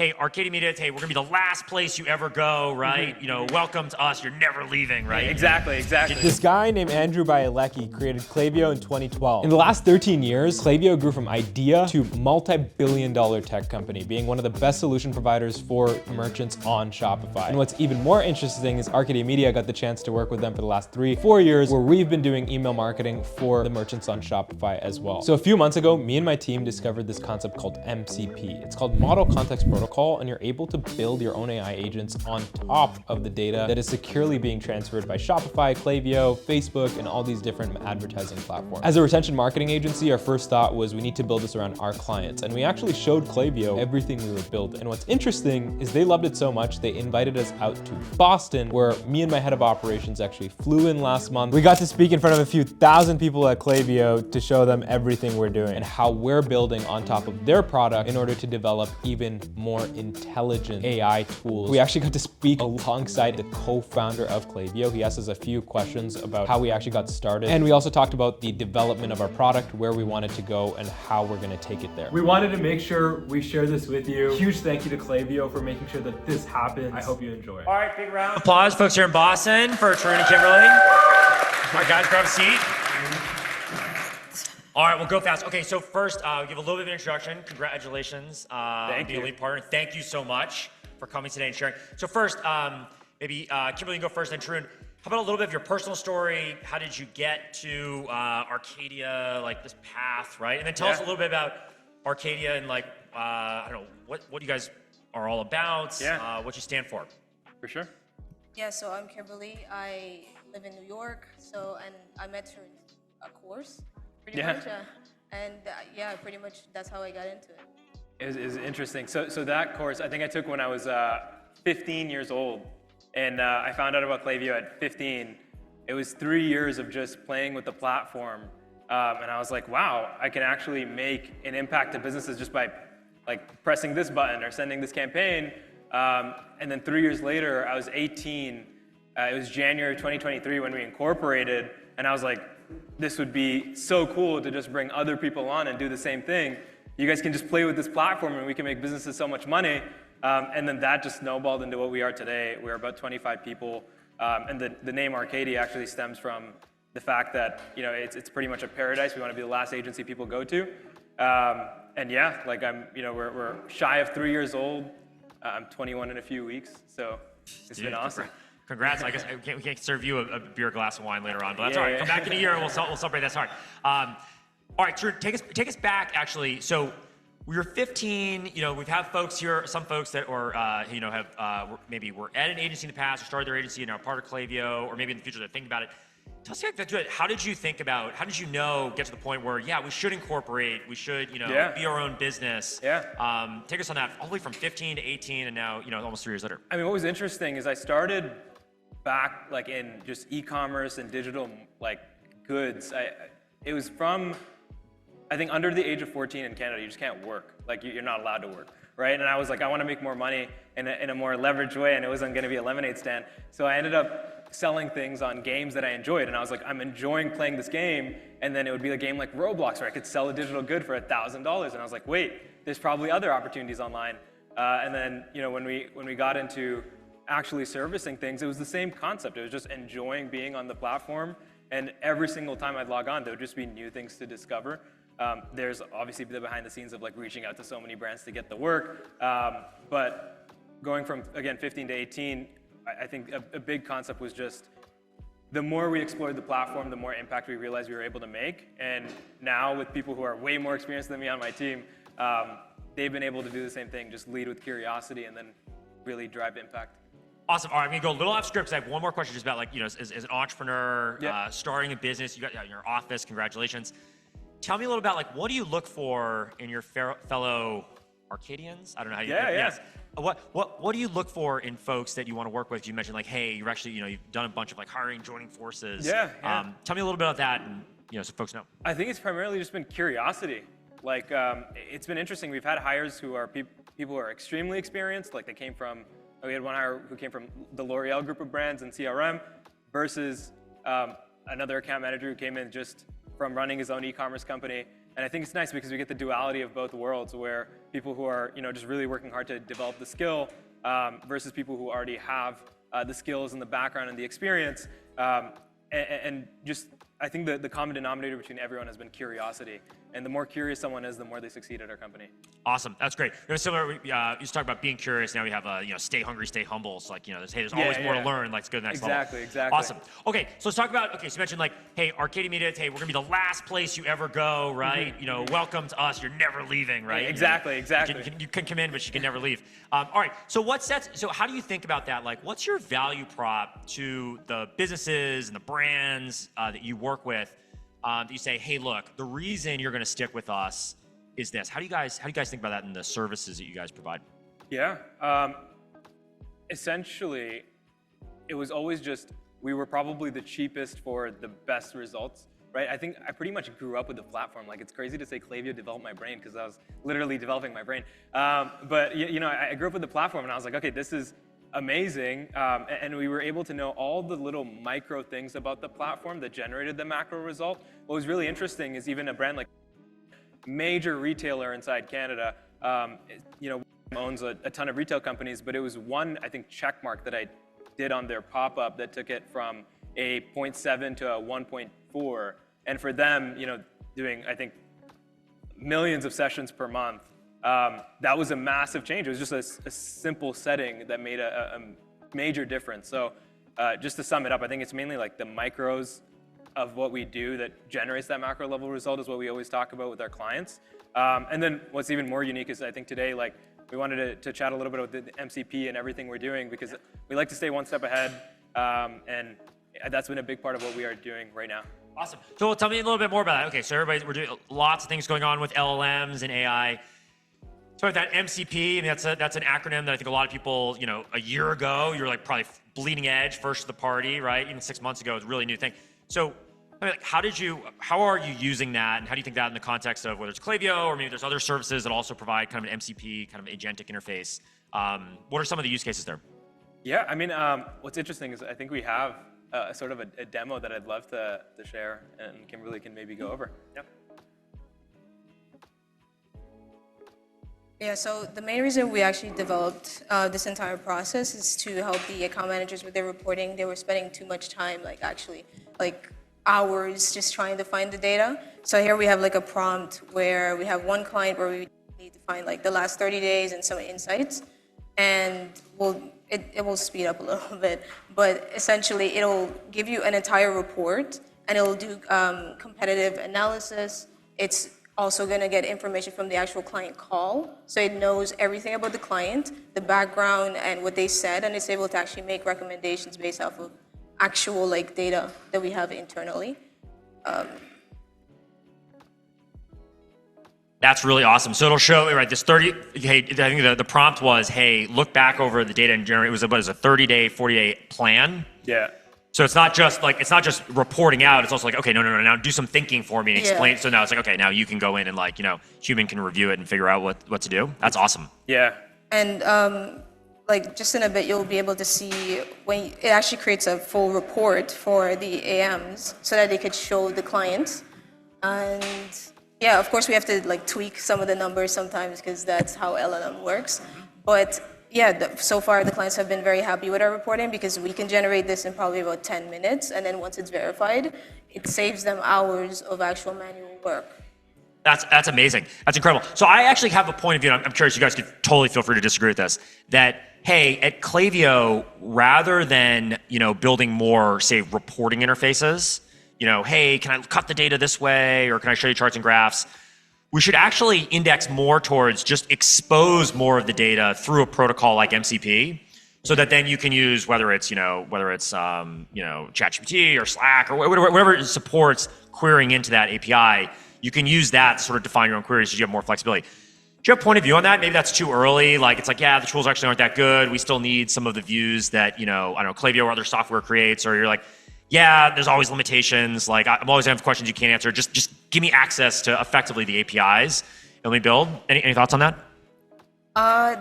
hey, Arcadia Media, hey, we're gonna be the last place you ever go, right? You know, welcome to us, you're never leaving, right? Exactly. This guy named Andrew Bielecki created Klaviyo in 2012. In the last 13 years, Klaviyo grew from idea to multi-billion-dollar tech company, being one of the best solution providers for merchants on Shopify. And what's even more interesting is Arcadia Media got the chance to work with them for the last 3-4 years, where we've been doing email marketing for the merchants on Shopify as well. So a few months ago, me and my team discovered this concept called MCP. It's called Model Context Protocol, and you're able to build your own AI agents on top of the data that is securely being transferred by Shopify, Klaviyo, Facebook, and all these different advertising platforms. As a retention marketing agency, our first thought was we need to build this around our clients, and we actually showed Klaviyo everything we were building. And what's interesting is they loved it so much, they invited us out to Boston, where me and my head of operations actually flew in last month. We got to speak in front of a few thousand people at Klaviyo to show them everything we're doing and how we're building on top of their product in order to develop even more intelligent AI tools. We actually got to speak alongside the co-founder of Klaviyo. He asked us a few questions about how we actually got started. And we also talked about the development of our product, where we wanted to go, and how we're gonna take it there. We wanted to make sure we share this with you. Huge thank you to Klaviyo for making sure that this happens. I hope you enjoy. All right, big round of applause, folks here in Boston for Tarun and Kimberly. All right, guys, grab a seat. All right, we'll go fast. Okay, so first, give a little bit of an introduction. Congratulations, the Elite Partner. Thank you so much for coming today and sharing. So first, maybe Kimberly, you go first, then Tarun. How about a little bit of your personal story? How did you get to Arcadia, like this path, right? And then tell us a little bit about Arcadia and like, I don't know, what you guys are all about, what you stand for. For sure. Yeah, so I'm Kimberly. I live in New York, and I met her in a course, pretty much. And pretty much that's how I got into it. It was interesting. So that course, I think I took when I was 15 years old. And I found out about Klaviyo at 15. It was 3 years of just playing with the platform. And I was like, wow, I can actually make an impact to businesses just by like pressing this button or sending this campaign. And then 3 years later, I was 18. It was January 2023 when we incorporated. And I was like, this would be so cool to just bring other people on and do the same thing. You guys can just play with this platform and we can make businesses so much money. And then that just snowballed into what we are today. We're about 25 people. And the name Arcadia actually stems from the fact that, you know, it's pretty much a paradise. We want to be the last agency people go to. And yeah, like we're shy of 3 years old. I'm 21 in a few weeks. So it's been awesome. Congrats. I guess we can't serve you a beer, glass of wine later on, but that's all right. Come back in a year and we'll celebrate. That's hard. All right, Drew, take us back actually. So we were 15, you know, we've had folks here, some folks that maybe were at an agency in the past or started their agency and are part of Klaviyo, or maybe in the future they're thinking about it. Tell us how did you get to the point where, we should incorporate, we should, be our own business. Take us on that all the way from 15 to 18 and now, almost 3 years later. I mean, what was interesting is I started back like in just e-commerce and digital like goods. It was from, I think under the age of 14 in Canada, you just can't work. Like you're not allowed to work, right? And I was like, I want to make more money in a more leveraged way, and it wasn't going to be a lemonade stand. So I ended up selling things on games that I enjoyed, and I was like, I'm enjoying playing this game, and then it would be a game like Roblox where I could sell a digital good for $1,000, and I was like, wait, there's probably other opportunities online. And then when we got into actually servicing things, it was the same concept. It was just enjoying being on the platform, and every single time I'd log on, there would just be new things to discover. There's obviously the behind the scenes of like reaching out to so many brands to get the work, but going from, again, 15 to 18, I think a big concept was just the more we explored the platform, the more impact we realized we were able to make. And now with people who are way more experienced than me on my team, they've been able to do the same thing, just lead with curiosity and then really drive impact. Awesome. All right, I'm gonna go a little off script because I have one more question just about like, as an entrepreneur, starting a business, you got your office, congratulations. Tell me a little about like, what do you look for in your fellow Arcadians? I don't know how you yes. What do you look for in folks that you want to work with? You mentioned like, hey, you're actually, you've done a bunch of like hiring, joining forces. Tell me a little bit about that and, so folks know. I think it's primarily just been curiosity. Like, it's been interesting. We've had hires who are people who are extremely experienced. Like we had one hire who came from the L'Oreal group of brands and CRM versus another account manager who came in just from running his own e-commerce company. And I think it's nice because we get the duality of both worlds where people who are just really working hard to develop the skill versus people who already have the skills and the background and the experience. And just, I think the common denominator between everyone has been curiosity. And the more curious someone is, the more they succeed at our company. Awesome, that's great. It was similar. You used to talk about being curious. Now we have stay hungry, stay humble. So like there's always more to learn. Like, let's go to the next level. Exactly. Awesome. Okay, so let's talk about. Okay, so you mentioned like, hey, Arcadia Media. Hey, we're gonna be the last place you ever go, right? Welcome to us. You're never leaving, right? Exactly. You can come in, but you can never leave. All right. So how do you think about that? Like, what's your value prop to the businesses and the brands that you work with? That you say, hey, look, the reason you're going to stick with us is this. How do you guys think about that in the services that you guys provide? Yeah. Essentially, it was always just, we were probably the cheapest for the best results, right? I think I pretty much grew up with the platform. Like, it's crazy to say Klaviyo developed my brain because I was literally developing my brain. But I grew up with the platform and I was like, okay, this is amazing. And we were able to know all the little micro things about the platform that generated the macro result. What was really interesting is even a brand like major retailer inside Canada, owns a ton of retail companies, but it was one, I think, check mark that I did on their pop-up that took it from a 0.7 to a 1.4. And for them, doing, I think, millions of sessions per month, that was a massive change. It was just a simple setting that made a major difference. So just to sum it up, I think it's mainly like the micros of what we do that generates that macro level result is what we always talk about with our clients. And then what's even more unique is I think today, like, we wanted to chat a little bit about the MCP and everything we're doing because we like to stay one step ahead. And that's been a big part of what we are doing right now. Awesome. So tell me a little bit more about that. Okay, so we're doing lots of things going on with LLMs and AI. So that MCP, I mean, that's an acronym that I think a lot of people, a year ago, you were like probably bleeding edge, first to the party, right? Even 6 months ago, it was a really new thing. So I mean, like, how are you using that, and how do you think that in the context of whether it's Klaviyo or maybe there's other services that also provide kind of an MCP, kind of agentic interface? What are some of the use cases there? Yeah, I mean, what's interesting is I think we have a sort of a demo that I'd love to share, and Kimberly can maybe go over. Yeah. Yeah, so the main reason we actually developed this entire process is to help the account managers with their reporting. They were spending too much time, like hours just trying to find the data. So here we have like a prompt where we have one client where we need to find like the last 30 days and some insights. And it will speed up a little bit, but essentially it'll give you an entire report and it'll do competitive analysis. It's also going to get information from the actual client call. So it knows everything about the client, the background and what they said, and it's able to actually make recommendations based off of actual like data that we have internally. That's really awesome. So it'll show, right, this 30, hey, I think the prompt was, hey, look back over the data and generate, it was a 30-day, 40-day plan. Yeah. So it's not just reporting out, it's also like, okay, no, now do some thinking for me and explain. So now it's like, okay, now you can go in and like, human can review it and figure out what to do. That's awesome. Yeah. And like just in a bit, you'll be able to see when it actually creates a full report for the AMs so that they could show the clients. And yeah, of course we have to like tweak some of the numbers sometimes because that's how LLM works. But yeah, so far the clients have been very happy with our reporting because we can generate this in probably about 10 minutes. And then once it's verified, it saves them hours of actual manual work. That's amazing. That's incredible. So I actually have a point of view, and I'm curious, you guys could totally feel free to disagree with this, that, hey, at Klaviyo, rather than, building more, say, reporting interfaces, hey, can I cut the data this way, or can I show you charts and graphs? We should actually index more towards just expose more of the data through a protocol like MCP, so that then you can use whether it's ChatGPT or Slack or whatever supports querying into that API. You can use that to sort of define your own queries so you have more flexibility. Do you have a point of view on that? Maybe that's too early. Like, it's like, yeah, the tools actually aren't that good. We still need some of the views that, I don't know, Klaviyo or other software creates, or you're like, yeah, there's always limitations. Like, I'm always gonna have questions you can't answer. Just give me access to effectively the APIs and we build. Any thoughts on that?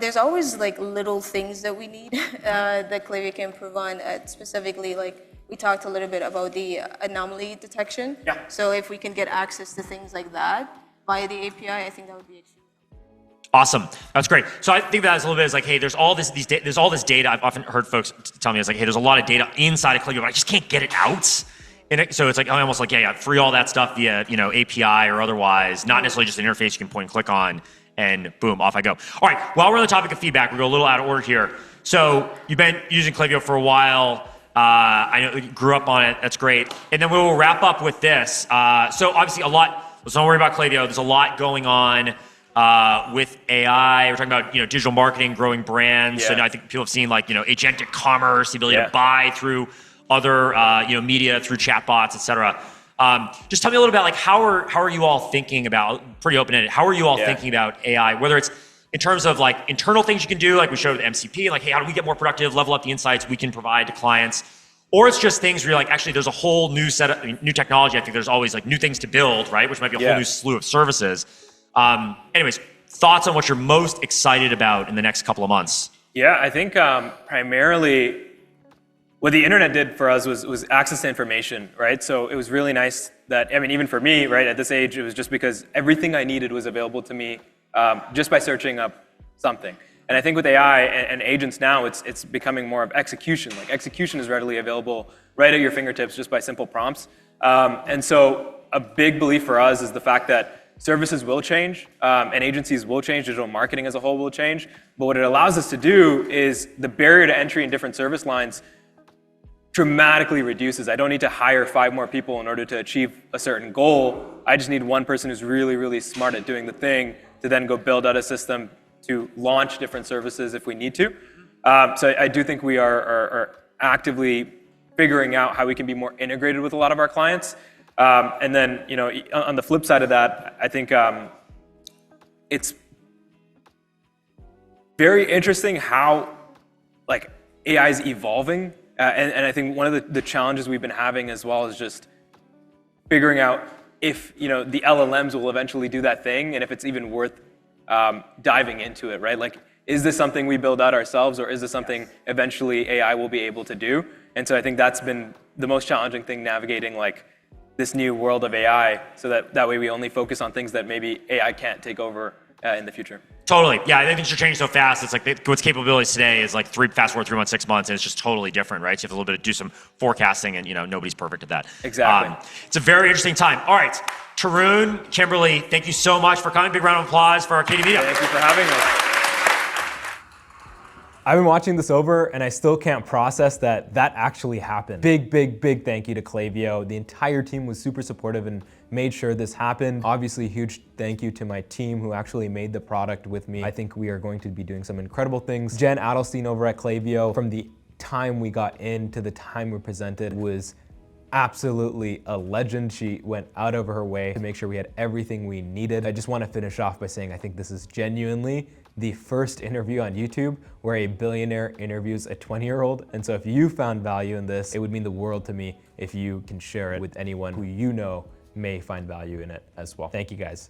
There's always like little things that we need that Klaviyo can improve on. Specifically, like we talked a little bit about the anomaly detection. Yeah. So if we can get access to things like that via the API, I think that would be extremely. Awesome. That's great. So I think that's a little bit is like, hey, there's all this data. I've often heard folks tell me it's like, hey, there's a lot of data inside of Klaviyo, but I just can't get it out. And so it's like almost like, yeah, free all that stuff via API or otherwise, not necessarily just an interface you can point and click on, and boom, off I go. All right. While we're on the topic of feedback, we go a little out of order here. So you've been using Klaviyo for a while. I know you grew up on it. That's great. And then we will wrap up with this. So obviously a lot. Let's not worry about Klaviyo. There's a lot going on. With AI, we're talking about digital marketing, growing brands. Yeah. So now I think people have seen like agentic commerce, the ability to buy through other media, through chatbots, etc. Just tell me a little bit like how are you all thinking about, pretty open-ended, how are you all thinking about AI, whether it's in terms of like internal things you can do, like we showed with MCP, like hey, how do we get more productive, level up the insights we can provide to clients, or it's just things where you're like actually there's a whole new set of new technology. I think there's always like new things to build, right? Which might be a whole new slew of services. Anyways, thoughts on what you're most excited about in the next couple of months? Yeah, I think primarily what the internet did for us was access to information, right? So it was really nice that, I mean, even for me, right, at this age, it was just because everything I needed was available to me just by searching up something. And I think with AI and agents now, it's becoming more of execution. Like execution is readily available right at your fingertips just by simple prompts. And so a big belief for us is the fact that services will change, and agencies will change, digital marketing as a whole will change. But what it allows us to do is the barrier to entry in different service lines dramatically reduces. I don't need to hire 5 more people in order to achieve a certain goal. I just need one person who's really, really smart at doing the thing to then go build out a system to launch different services if we need to. So I do think we are actively figuring out how we can be more integrated with a lot of our clients. And then, on the flip side of that, I think it's very interesting how like AI is evolving. And I think one of the challenges we've been having as well is just figuring out if, the LLMs will eventually do that thing and if it's even worth diving into it, right? Like, is this something we build out ourselves or is this something eventually AI will be able to do? And so I think that's been the most challenging thing navigating like this new world of AI, so that way we only focus on things that maybe AI can't take over in the future. Totally. Yeah, I think things are changing so fast. It's like what's capabilities today is like fast forward 3 months, 6 months, and it's just totally different, right? So you have a little bit to do some forecasting, and nobody's perfect at that. Exactly. It's a very interesting time. All right, Tarun, Kimberly, thank you so much for coming. Big round of applause for our Katie Meetup. Thank you for having us. I've been watching this over and I still can't process that actually happened. Big thank you to Klaviyo. The entire team was super supportive and made sure this happened. Obviously, huge thank you to my team who actually made the product with me. I think we are going to be doing some incredible things. Jen Adelstein over at Klaviyo, from the time we got in to the time we presented, was absolutely a legend. She went out of her way to make sure we had everything we needed. I just want to finish off by saying I think this is genuinely the first interview on YouTube where a billionaire interviews a 20-year-old. And so if you found value in this, it would mean the world to me if you can share it with anyone who may find value in it as well. Thank you guys.